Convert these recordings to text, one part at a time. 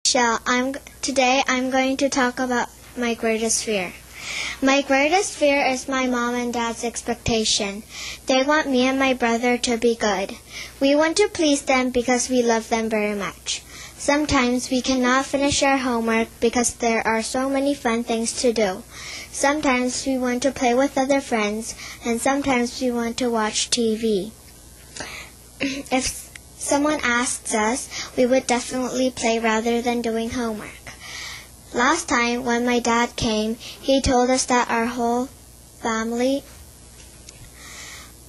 Shell. Today I'm going to talk about my greatest fear. My greatest fear is my mom and dad's expectation. They want me and my brother to be good. We want to please them because we love them very much. Sometimes we cannot finish our homework because there are so many fun things to do. Sometimes we want to play with other friends, and sometimes we want to watch TV. If someone asks us, we would definitely play rather than doing homework. Last time when my dad came, he told us that our whole family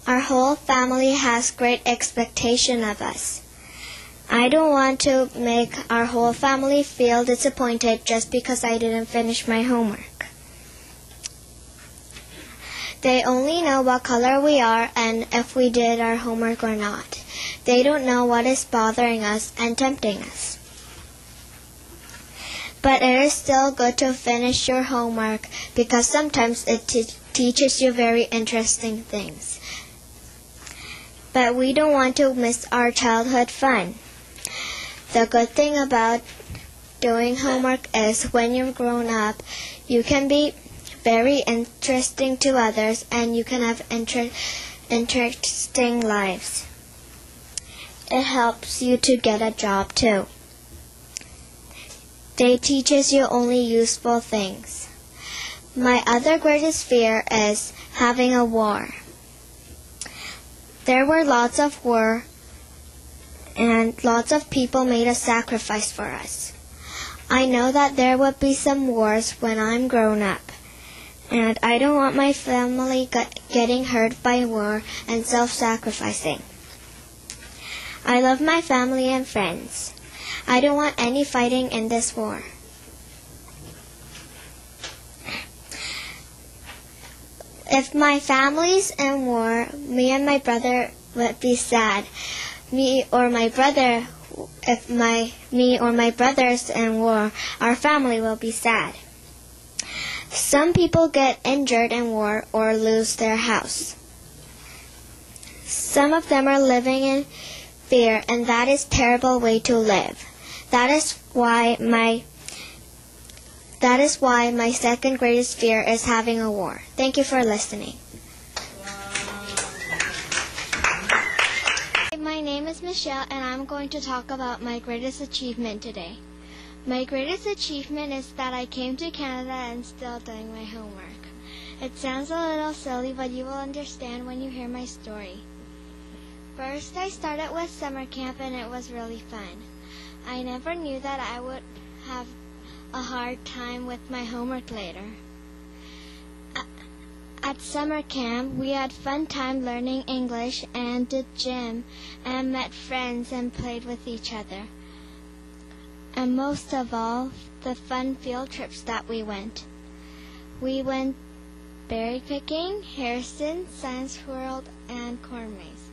has great expectation of us. I don't want to make our whole family feel disappointed just because I didn't finish my homework. They only know what color we are and if we did our homework or not. They don't know what is bothering us and tempting us. But it is still good to finish your homework because sometimes it teaches you very interesting things. But we don't want to miss our childhood fun. The good thing about doing homework is when you're grown up, you can be very interesting to others and you can have interesting lives. It helps you to get a job too. They teaches you only useful things. My other greatest fear is having a war. There were lots of war and lots of people made a sacrifice for us. I know that there will be some wars when I'm grown up, and I don't want my family getting hurt by war and self-sacrificing. I love my family and friends. I don't want any fighting in this war. If my family's in war, me and my brother would be sad. Me or my brother's in war, our family will be sad. Some people get injured in war or lose their house. Some of them are living in fear, and that is a terrible way to live. That is why my second greatest fear is having a war. Thank you for listening. My name is Michelle, and I'm going to talk about my greatest achievement today. My greatest achievement is that I came to Canada and still doing my homework. It sounds a little silly, but you will understand when you hear my story. First, I started with summer camp, and it was really fun. I never knew that I would have a hard time with my homework later. At summer camp, we had fun time learning English and did gym and met friends and played with each other. And most of all, the fun field trips that we went. We went berry picking, Harrison, Science World, and corn maze.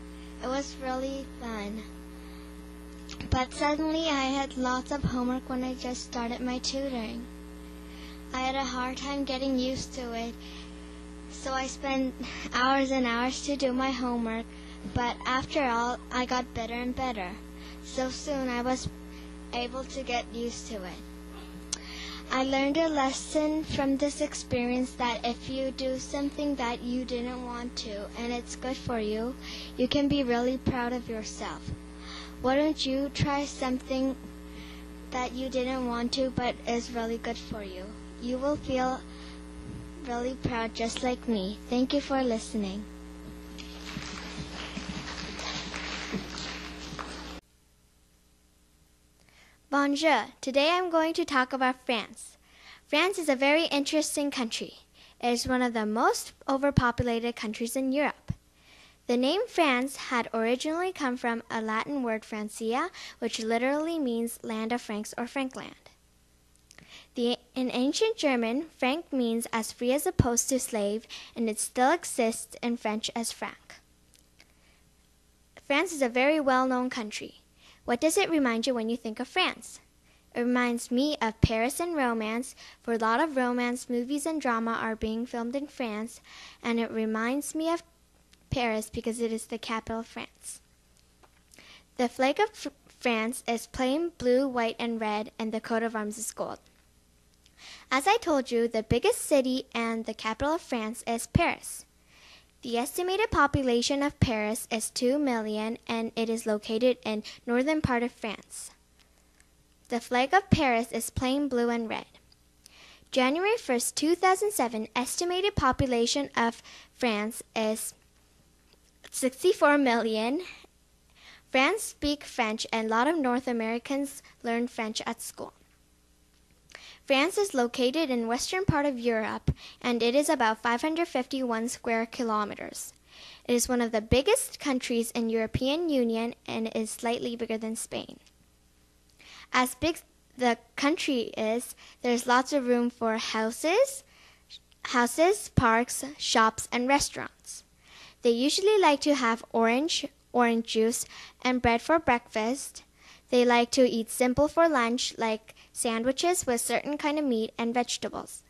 It was really fun. But suddenly I had lots of homework when I just started my tutoring. I had a hard time getting used to it, so I spent hours and hours to do my homework, but after all, I got better and better. So soon I was able to get used to it. I learned a lesson from this experience that if you do something that you didn't want to and it's good for you, you can be really proud of yourself. Why don't you try something that you didn't want to but is really good for you? You will feel really proud just like me. Thank you for listening. Bonjour. Today I'm going to talk about France. France is a very interesting country. It is one of the most overpopulated countries in Europe. The name France had originally come from a Latin word Francia, which literally means land of Franks or Frankland. In ancient German, Frank means as free as opposed to slave, and it still exists in French as franc. France is a very well-known country. What does it remind you when you think of France? It reminds me of Paris and romance, for a lot of romance movies and drama are being filmed in France, and it reminds me of Paris because it is the capital of France. The flag of France is plain blue, white, and red, and the coat of arms is gold. As I told you, the biggest city and the capital of France is Paris. The estimated population of Paris is 2 million, and it is located in northern part of France. The flag of Paris is plain blue and red. January 1st, 2007, estimated population of France is 64 million. France speak French, and a lot of North Americans learn French at school. France is located in western part of Europe, and it is about 551 square kilometers. It is one of the biggest countries in European Union and is slightly bigger than Spain. As big the country is, there's lots of room for houses, parks, shops, and restaurants. They usually like to have orange juice, and bread for breakfast. They like to eat simple for lunch, like sandwiches with certain kind of meat and vegetables.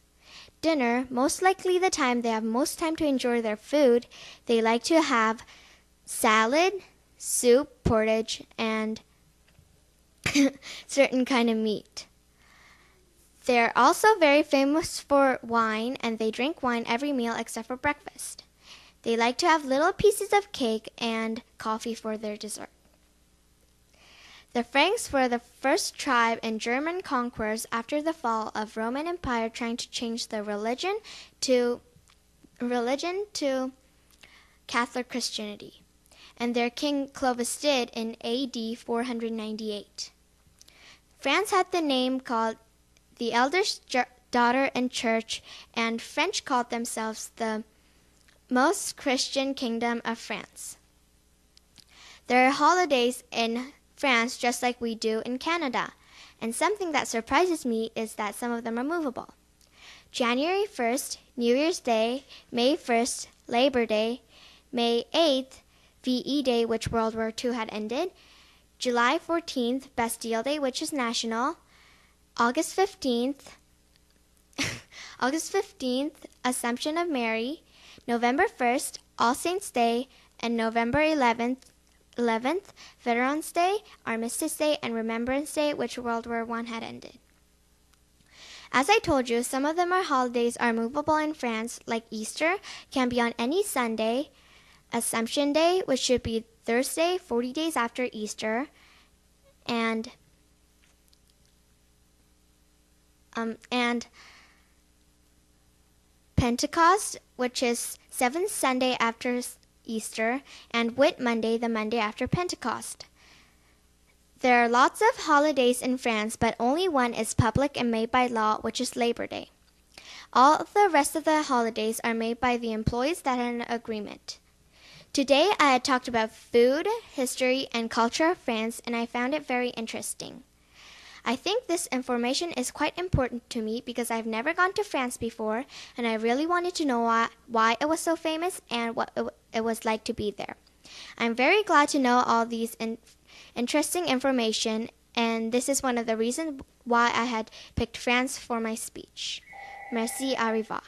Dinner, most likely the time they have most time to enjoy their food, they like to have salad, soup, porridge, and certain kind of meat. They're also very famous for wine, and they drink wine every meal except for breakfast. They like to have little pieces of cake and coffee for their dessert. The Franks were the first tribe in German conquerors after the fall of Roman Empire, trying to change the religion to Catholic Christianity, and their king Clovis did in AD 498. France had the name called the eldest daughter in church, and French called themselves the most Christian kingdom of France. There are holidays in France just like we do in Canada, and something that surprises me is that some of them are movable. January 1st, New Year's Day, May 1st, Labor Day, May 8th, VE Day, which World War II had ended, July 14th, Bastille Day, which is national, August 15th, Assumption of Mary, November 1st, All Saints' Day, and November 11th, Veterans Day, Armistice Day, and Remembrance Day, which World War I had ended. As I told you, some of them are holidays are movable in France, like Easter, can be on any Sunday, Assumption Day, which should be Thursday, 40 days after Easter, and Pentecost, which is 7th Sunday after Easter, and Whit Monday, the Monday after Pentecost. There are lots of holidays in France, but only one is public and made by law, which is Labor Day. All the rest of the holidays are made by the employees that had an agreement. Today I had talked about food, history, and culture of France, and I found it very interesting. I think this information is quite important to me because I've never gone to France before, and I really wanted to know why it was so famous and what it was like to be there. I'm very glad to know all these interesting information, and this is one of the reasons why I had picked France for my speech. Merci, au revoir.